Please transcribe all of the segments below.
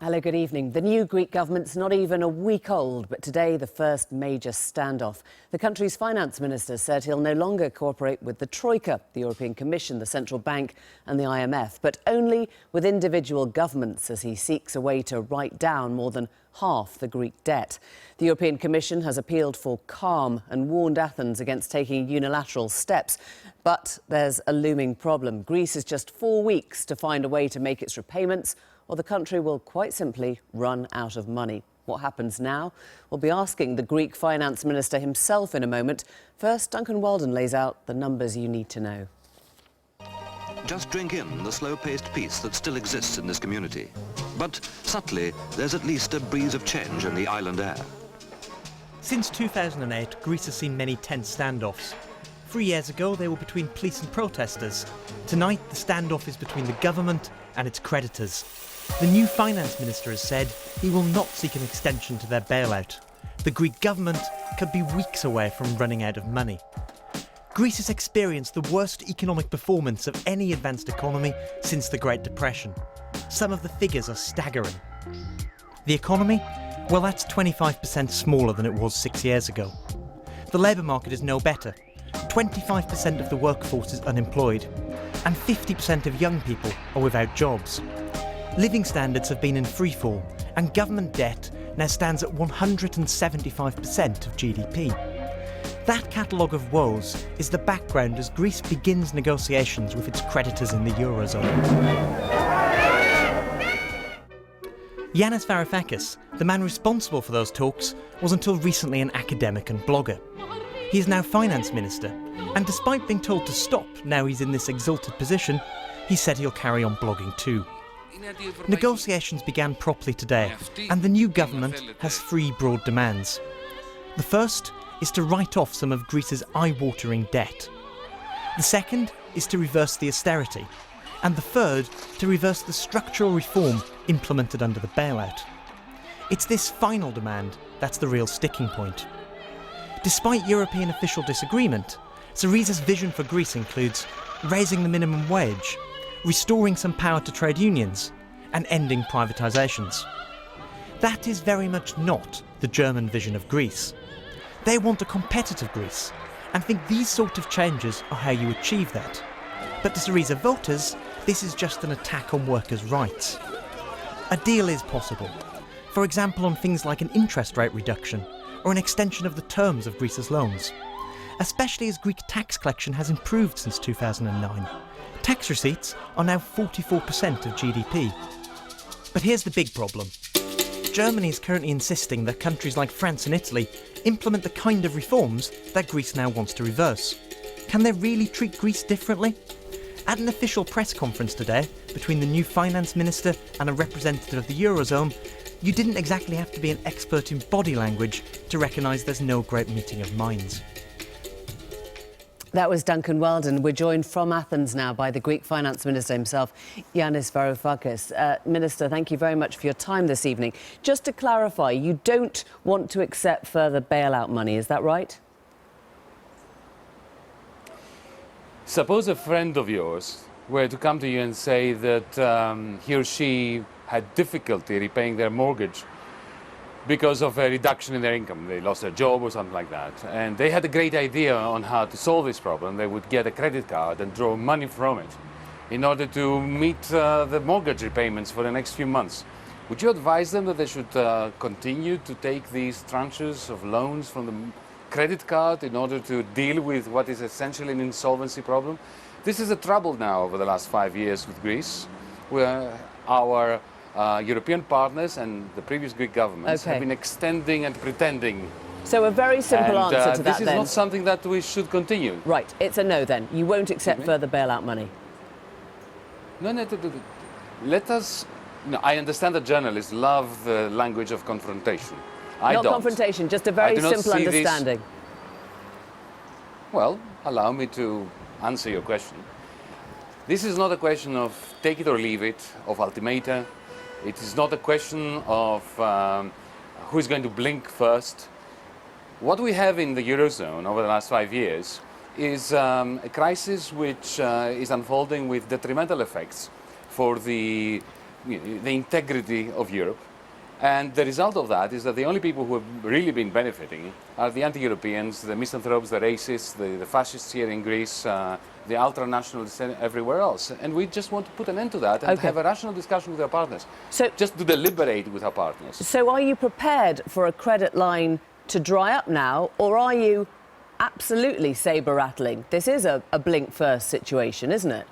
Hello, good evening. The new Greek government's not even a week old, but today the first major standoff. The country's finance minister said he'll no longer cooperate with the Troika, the European Commission, the Central Bank and the IMF, but only with individual governments as he seeks a way to write down more than half the Greek debt. The European Commission has appealed for calm and warned Athens against taking unilateral steps. But there's a looming problem. Greece has just 4 weeks to find a way to make its repayments, or the country will quite simply run out of money. What happens now? We'll be asking the Greek finance minister himself in a moment. First, Duncan Weldon lays out the numbers you need to know. Just drink in the slow-paced peace that still exists in this community. But subtly, there's at least a breeze of change in the island air. Since 2008, Greece has seen many tense standoffs. 3 years ago, they were between police and protesters. Tonight, the standoff is between the government and its creditors. The new finance minister has said he will not seek an extension to their bailout. The Greek government could be weeks away from running out of money. Greece has experienced the worst economic performance of any advanced economy since the Great Depression. Some of the figures are staggering. The economy? Well, that's 25% smaller than it was 6 years ago. The labour market is no better. 25% of the workforce is unemployed, and 50% of young people are without jobs. Living standards have been in freefall, and government debt now stands at 175% of GDP. That catalogue of woes is the background as Greece begins negotiations with its creditors in the eurozone. Yanis Varoufakis, the man responsible for those talks, was until recently an academic and blogger. He is now finance minister, and despite being told to stop now he's in this exalted position, he said he'll carry on blogging too. Negotiations began properly today, and the new government has 3 broad demands. The first is to write off some of Greece's eye-watering debt. The second is to reverse the austerity, and the third to reverse the structural reform implemented under the bailout. It's this final demand that's the real sticking point. Despite European official disagreement, Syriza's vision for Greece includes raising the minimum wage, restoring some power to trade unions, and ending privatisations. That is very much not the German vision of Greece. They want a competitive Greece, and think these sort of changes are how you achieve that. But to Syriza voters, this is just an attack on workers' rights. A deal is possible, for example on things like an interest rate reduction, or an extension of the terms of Greece's loans, especially as Greek tax collection has improved since 2009. Tax receipts are now 44% of GDP. But here's the big problem. Germany is currently insisting that countries like France and Italy implement the kind of reforms that Greece now wants to reverse. Can they really treat Greece differently? At an official press conference today between the new finance minister and a representative of the eurozone, you didn't exactly have to be an expert in body language to recognise there's no great meeting of minds. That was Duncan Weldon. We're joined from Athens now by the Greek finance minister himself, Yanis Varoufakis. Minister, thank you very much for your time this evening. Just to clarify, you don't want to accept further bailout money, is that right? Suppose a friend of yours were to come to you and say that he or she had difficulty repaying their mortgage because of a reduction in their income. They lost their job or something like that. And they had a great idea on how to solve this problem. They would get a credit card and draw money from it in order to meet the mortgage repayments for the next few months. Would you advise them that they should continue to take these tranches of loans from the credit card in order to deal with what is essentially an insolvency problem? This is a trouble now over the last 5 years with Greece, where our European partners and the previous Greek governments have been extending and pretending. So a very simple answer to that this is then. not something that we should continue. Right, it's a no then. You won't accept further bailout money? No, let us... No, I understand that journalists love the language of confrontation. I don't. Not confrontation, just a very simple understanding. Well, allow me to answer your question. This is not a question of take it or leave it, of ultimata. It is not a question of who is going to blink first. What we have in the eurozone over the last 5 years is a crisis which is unfolding with detrimental effects for the the integrity of Europe. And the result of that is that the only people who have really been benefiting are the anti-Europeans, the misanthropes, the racists, the fascists here in Greece, the ultra-nationalists everywhere else. And we just want to put an end to that and have a rational discussion with our partners. So, just to deliberate with our partners. So are you prepared for a credit line to dry up now, or are you absolutely saber-rattling? This is a blink-first situation, isn't it?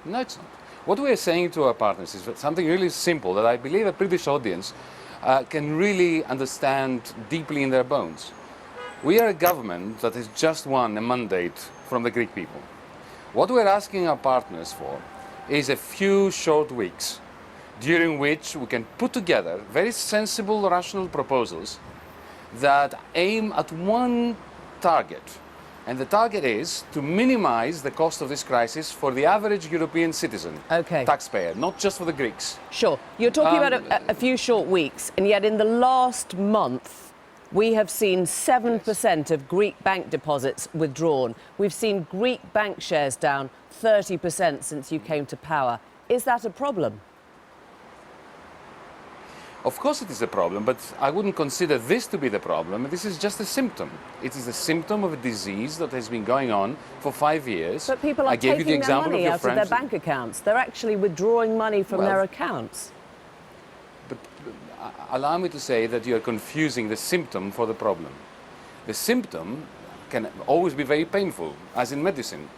No, it's not. What we are saying to our partners is something really simple that I believe a British audience can really understand deeply in their bones. We are a government that has just won a mandate from the Greek people. What we're asking our partners for is a few short weeks during which we can put together very sensible, rational proposals that aim at one target. And the target is to minimize the cost of this crisis for the average European citizen, taxpayer, not just for the Greeks. Sure. You're talking about a few short weeks, and yet in the last month, we have seen 7% of Greek bank deposits withdrawn. We've seen Greek bank shares down 30% since you came to power. Is that a problem? Of course it is a problem, but I wouldn't consider this to be the problem. This is just a symptom. It is a symptom of a disease that has been going on for 5 years. But people are taking their money out of their bank accounts. They're actually withdrawing money from their accounts. But allow me to say that you are confusing the symptom for the problem. The symptom can always be very painful, as in medicine,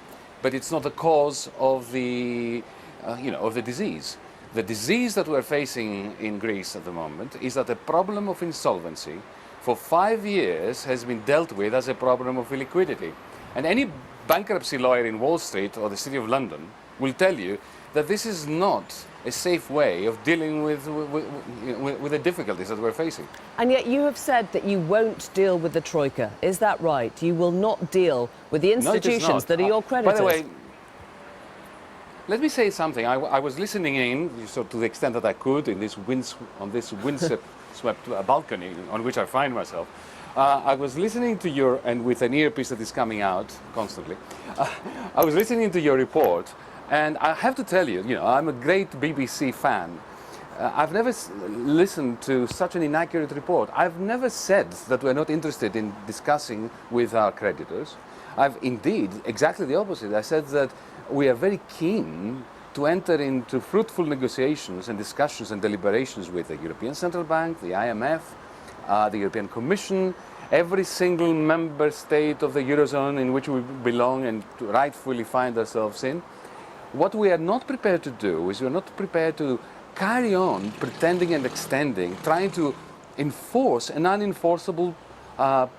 but it's not the cause of the, of the disease. The disease that we're facing in Greece at the moment is that the problem of insolvency for 5 years has been dealt with as a problem of illiquidity. And any bankruptcy lawyer in Wall Street or the City of London will tell you that this is not a safe way of dealing with the difficulties that we're facing. And yet you have said that you won't deal with the Troika. Is that right? You will not deal with the institutions that are your creditors? By the way, let me say something. I was listening in, so to the extent that I could, on this windswept balcony on which I find myself. I was listening to your, and with an earpiece that is coming out constantly, I was listening to your report, and I have to tell you, I'm a great BBC fan. I've never listened to such an inaccurate report. I've never said that we're not interested in discussing with our creditors. I've indeed, exactly the opposite. I said that we are very keen to enter into fruitful negotiations and discussions and deliberations with the European Central Bank, the IMF, the European Commission, every single member state of the eurozone in which we belong and rightfully find ourselves in. What we are not prepared to do is we're not prepared to carry on pretending and extending, trying to enforce an unenforceable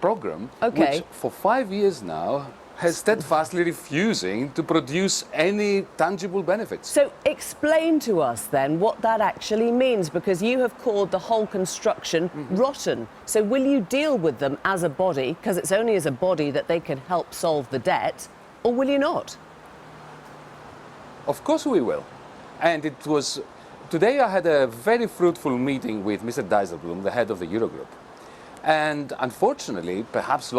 program, which for 5 years now has steadfastly refusing to produce any tangible benefits. So explain to us then what that actually means, because you have called the whole construction rotten. So will you deal with them as a body, because it's only as a body that they can help solve the debt, or will you not? Of course we will. And it was, today I had a very fruitful meeting with Mr. Dijsselbloem, the head of the Eurogroup. And unfortunately, perhaps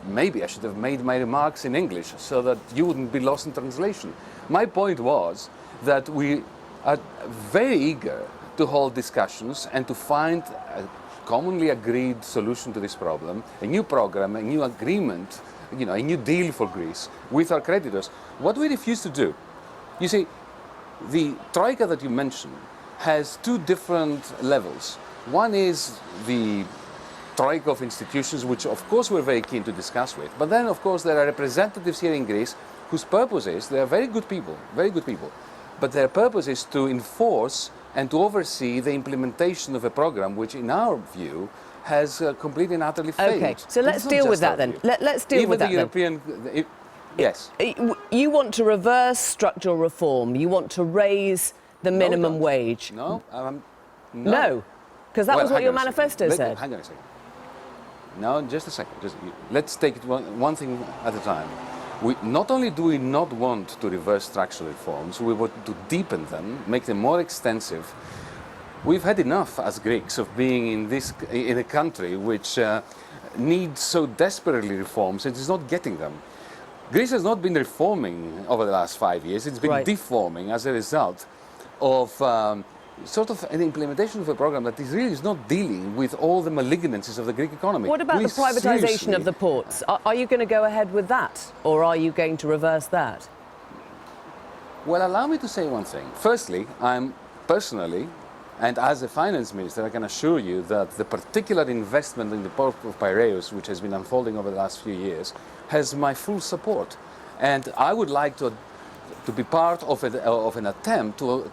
maybe I should have made my remarks in English so that you wouldn't be lost in translation. My point was that we are very eager to hold discussions and to find a commonly agreed solution to this problem, a new program, a new agreement, a new deal for Greece with our creditors. What we refuse to do, you see, the Troika that you mentioned has two different levels. One is the Troika of institutions, which of course we're very keen to discuss with. But then, of course, there are representatives here in Greece whose purpose is, they are very good people, but their purpose is to enforce and to oversee the implementation of a program which, in our view, has completely and utterly failed. Okay, so let's deal with that then. Let's deal with that then. Yes. You want to reverse structural reform. You want to raise the minimum wage. No. No, because that was what your manifesto said. Hang on a second. No, just a second. Let's take it one thing at a time. Not only do we not want to reverse structural reforms, we want to deepen them, make them more extensive. We've had enough as Greeks of being in a country which needs so desperately reforms and is not getting them. Greece has not been reforming over the last 5 years. It's been deforming as a result of sort of an implementation of a program that is really not dealing with all the malignancies of the Greek economy. What about the privatisation of the ports? Are you going to go ahead with that, or are you going to reverse that? Well, allow me to say one thing. Firstly, I'm personally, and as a finance minister, I can assure you that the particular investment in the port of Piraeus, which has been unfolding over the last few years, has my full support. And I would like to be part of an attempt to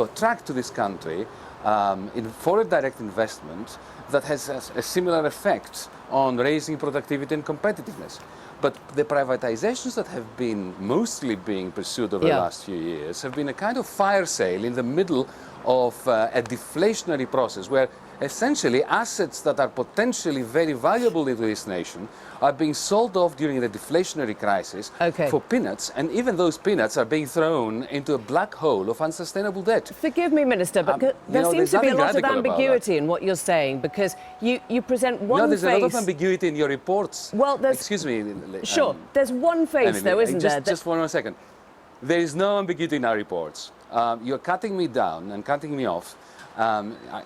attract to this country foreign direct investment that has a similar effect on raising productivity and competitiveness. But the privatizations that have been mostly being pursued over the last few years have been a kind of fire sale in the middle of a deflationary process where essentially assets that are potentially very valuable to this nation are being sold off during the deflationary crisis for peanuts, and even those peanuts are being thrown into a black hole of unsustainable debt. Forgive me, Minister, but there seems to be a lot of ambiguity in what you're saying, because you present one face... No, there's a lot of ambiguity in your reports. Well, there's... Excuse me. Sure, there's one face, though, isn't there? Just one more second. There is no ambiguity in our reports. You're cutting me down and cutting me off.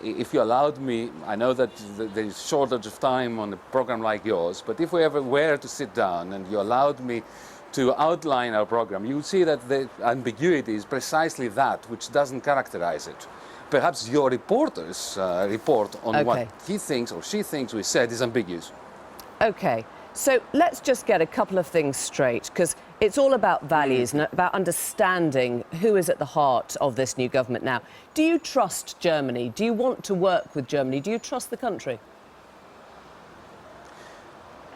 If you allowed me, I know that there is shortage of time on a program like yours, but if we ever were to sit down and you allowed me to outline our program, you would see that the ambiguity is precisely that which doesn't characterize it. Perhaps your reporters report on what he thinks or she thinks we said is ambiguous. Okay, so let's just get a couple of things straight, because it's all about values and about understanding who is at the heart of this new government now. Do you trust Germany? Do you want to work with Germany? Do you trust the country?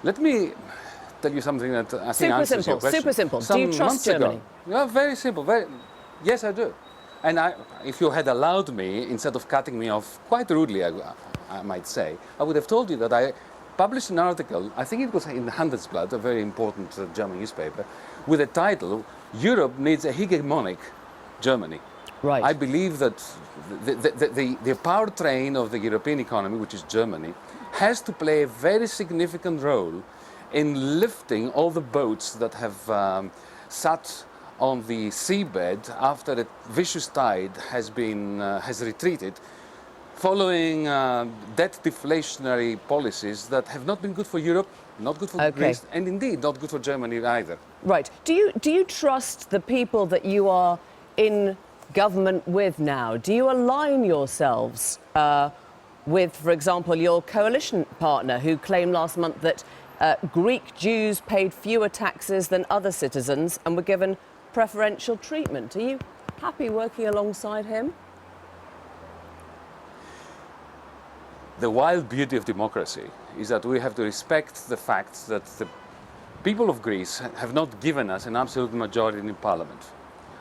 Let me tell you something that I think answers your question. Super simple. Do you trust Germany? Yeah, very simple. Yes, I do. And if you had allowed me, instead of cutting me off quite rudely, I might say, I would have told you that I published an article, I think it was in Handelsblatt, a very important German newspaper, with the title, "Europe needs a hegemonic Germany." Right. I believe that the powertrain of the European economy, which is Germany, has to play a very significant role in lifting all the boats that have sat on the seabed after a vicious tide has retreated, following debt deflationary policies that have not been good for Europe, not good for Greece, and indeed not good for Germany either. Right. Do you trust the people that you are in government with now? Do you align yourselves with, for example, your coalition partner, who claimed last month that Greek Jews paid fewer taxes than other citizens and were given preferential treatment? Are you happy working alongside him? The wild beauty of democracy is that we have to respect the fact that the people of Greece have not given us an absolute majority in Parliament.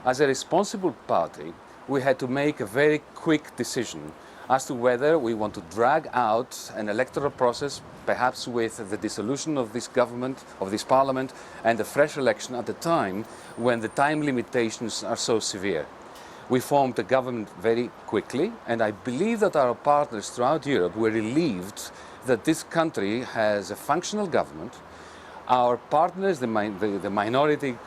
As a responsible party, we had to make a very quick decision as to whether we want to drag out an electoral process, perhaps with the dissolution of this government, of this Parliament, and a fresh election at a time when the time limitations are so severe. We formed a government very quickly, and I believe that our partners throughout Europe were relieved that this country has a functional government. Our partners, the minority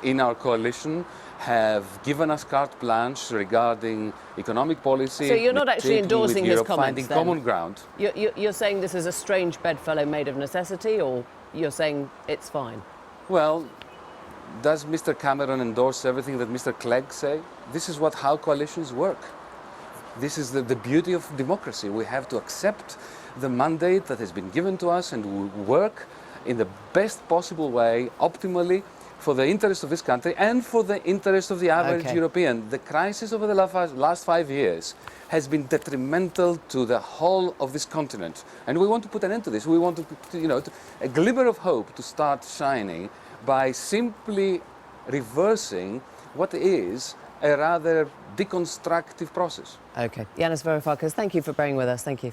in our coalition, have given us carte blanche regarding economic policy. So you're not actually endorsing his comments, finding common ground. You're saying this is a strange bedfellow made of necessity, or you're saying it's fine? Well, does Mr. Cameron endorse everything that Mr. Clegg say? This is how coalitions work. This is the beauty of democracy. We have to accept the mandate that has been given to us and work in the best possible way, optimally, for the interest of this country and for the interest of the average European. The crisis over the last 5 years has been detrimental to the whole of this continent. And we want to put an end to this. We want a glimmer of hope to start shining by simply reversing what is a rather deconstructive process. Okay. Yanis Varoufakis, thank you for bearing with us. Thank you.